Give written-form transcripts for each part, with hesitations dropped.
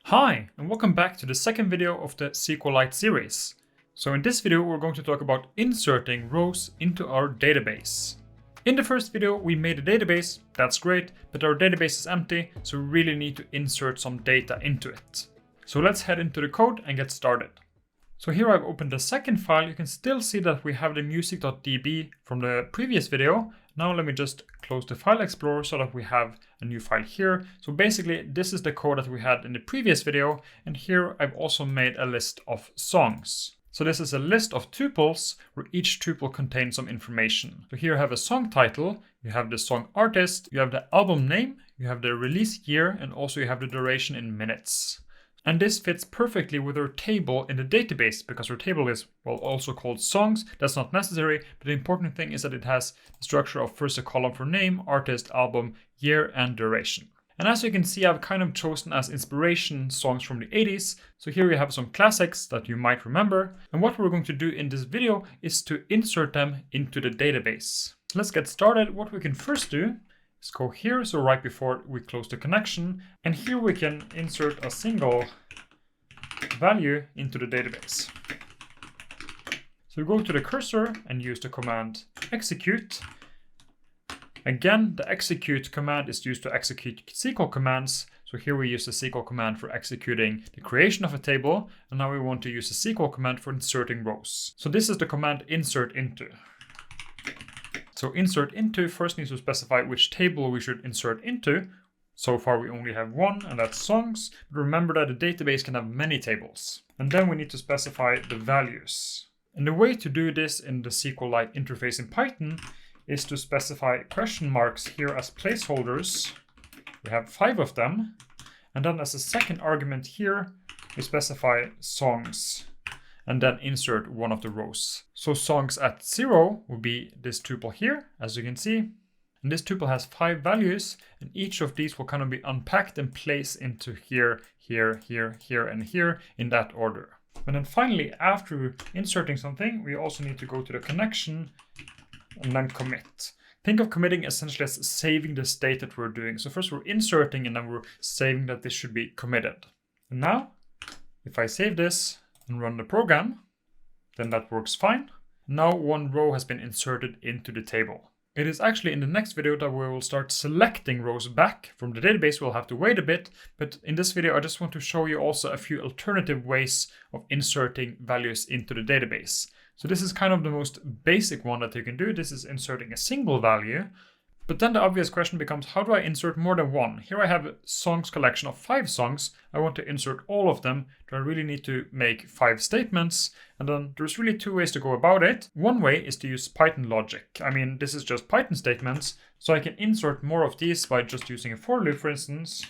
Hi, and welcome back to the second video of the SQLite series. So in this video, we're going to talk about inserting rows into our database. In the first video, we made a database, that's great, but our database is empty, so we really need to insert some data into it. So let's head into the code and get started. So here I've opened the second file. You can still see that we have the music.db from the previous video. Now let me just close the file explorer so that we have a new file here. So basically this is the code that we had in the previous video, and here I've also made a list of songs. So this is a list of tuples where each tuple contains some information. So here I have a song title, you have the song artist, you have the album name, you have the release year, and also you have the duration in minutes. And this fits perfectly with our table in the database because our table is, well, also called songs. That's not necessary, but the important thing is that it has the structure of first a column for name, artist, album, year, and duration. And as you can see, I've kind of chosen as inspiration songs from the 80s. So here we have some classics that you might remember. And what we're going to do in this video is to insert them into the database. So let's get started. What we can first do is go here, so right before we close the connection, and here we can insert a single value into the database. So we go to the cursor and use the command execute. Again, the execute command is used to execute SQL commands. So here we use the SQL command for executing the creation of a table, and now we want to use the SQL command for inserting rows. So this is the command insert into. So insert into first needs to specify which table we should insert into. So far we only have one, and that's songs. But remember that a database can have many tables. And then we need to specify the values. And the way to do this in the SQLite interface in Python is to specify question marks here as placeholders. We have 5 of them. And then as a second argument here, we specify songs, and then insert one of the rows. So songs at 0 will be this tuple here, as you can see. And this tuple has 5 values, and each of these will kind of be unpacked and placed into here, here, here, here, and here in that order. And then finally, after inserting something, we also need to go to the connection and then commit. Think of committing essentially as saving the state that we're doing. So first we're inserting, and then we're saving that this should be committed. And now, if I save this and run the program, then that works fine. Now one row has been inserted into the table. It is actually in the next video that we will start selecting rows back from the database. We'll have to wait a bit, but in this video I just want to show you also a few alternative ways of inserting values into the database. So this is kind of the most basic one that you can do. This is inserting a single value. But then the obvious question becomes, how do I insert more than one? Here I have a songs collection of 5 songs. I want to insert all of them. Do I really need to make 5 statements? And then there's really 2 ways to go about it. One way is to use Python logic. I mean, this is just Python statements. So I can insert more of these by just using a for loop, for instance.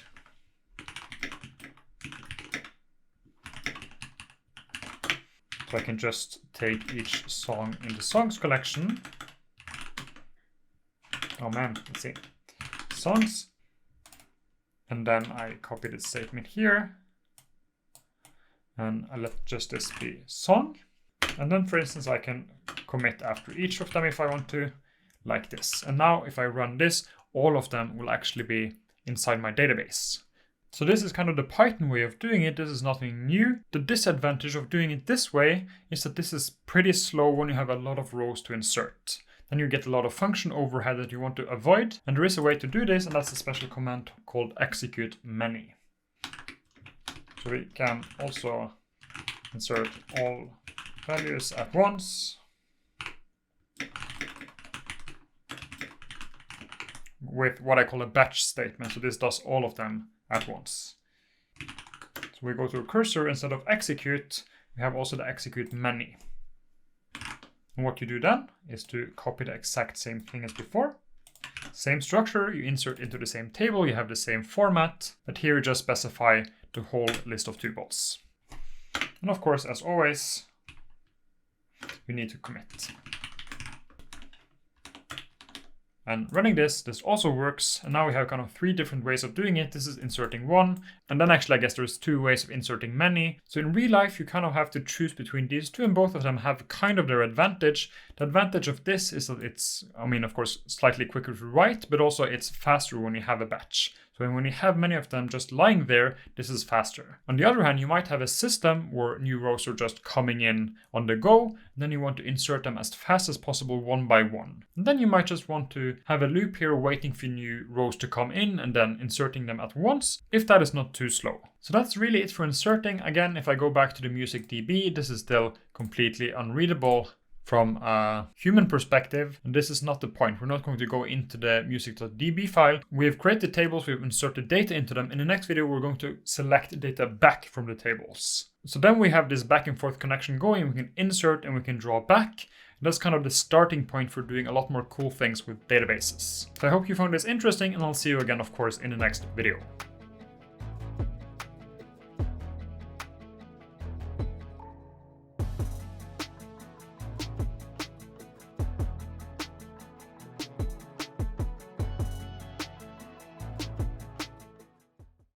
So I can just take each song in the songs collection. Oh man, let's see. Songs. And then I copy the statement here. And I let just this be song. And then, for instance, I can commit after each of them if I want to, like this. And now if I run this, all of them will actually be inside my database. So this is kind of the Python way of doing it. This is nothing new. The disadvantage of doing it this way is that this is pretty slow when you have a lot of rows to insert. Then you get a lot of function overhead that you want to avoid. And there is a way to do this, and that's a special command called execute many. So we can also insert all values at once with what I call a batch statement. So this does all of them at once. So we go to a cursor, instead of execute, we have also the execute many. And what you do then is to copy the exact same thing as before. Same structure, you insert into the same table, you have the same format, but here you just specify the whole list of tuples. And of course, as always, we need to commit. And running this also works. And now we have kind of 3 different ways of doing it. This is inserting 1, And then actually I guess there's two ways of inserting many. So in real life you kind of have to choose between these two, and both of them have kind of their advantage. The advantage of this is that it's, I mean, of course, slightly quicker to write, but also it's faster when you have a batch. So when you have many of them just lying there, this is faster. On the other hand, you might have a system where new rows are just coming in on the go, and then you want to insert them as fast as possible one by one. And then you might just want to have a loop here waiting for new rows to come in and then inserting them at once, if that is not too slow. So that's really it for inserting. Again, if I go back to the music DB, this is still completely unreadable from a human perspective, and this is not the point. We're not going to go into the music.db file. We have created tables, we've inserted data into them. In the next video, we're going to select data back from the tables. So then we have this back and forth connection going. We can insert and we can draw back. That's kind of the starting point for doing a lot more cool things with databases. So I hope you found this interesting, and I'll see you again, of course, in the next video.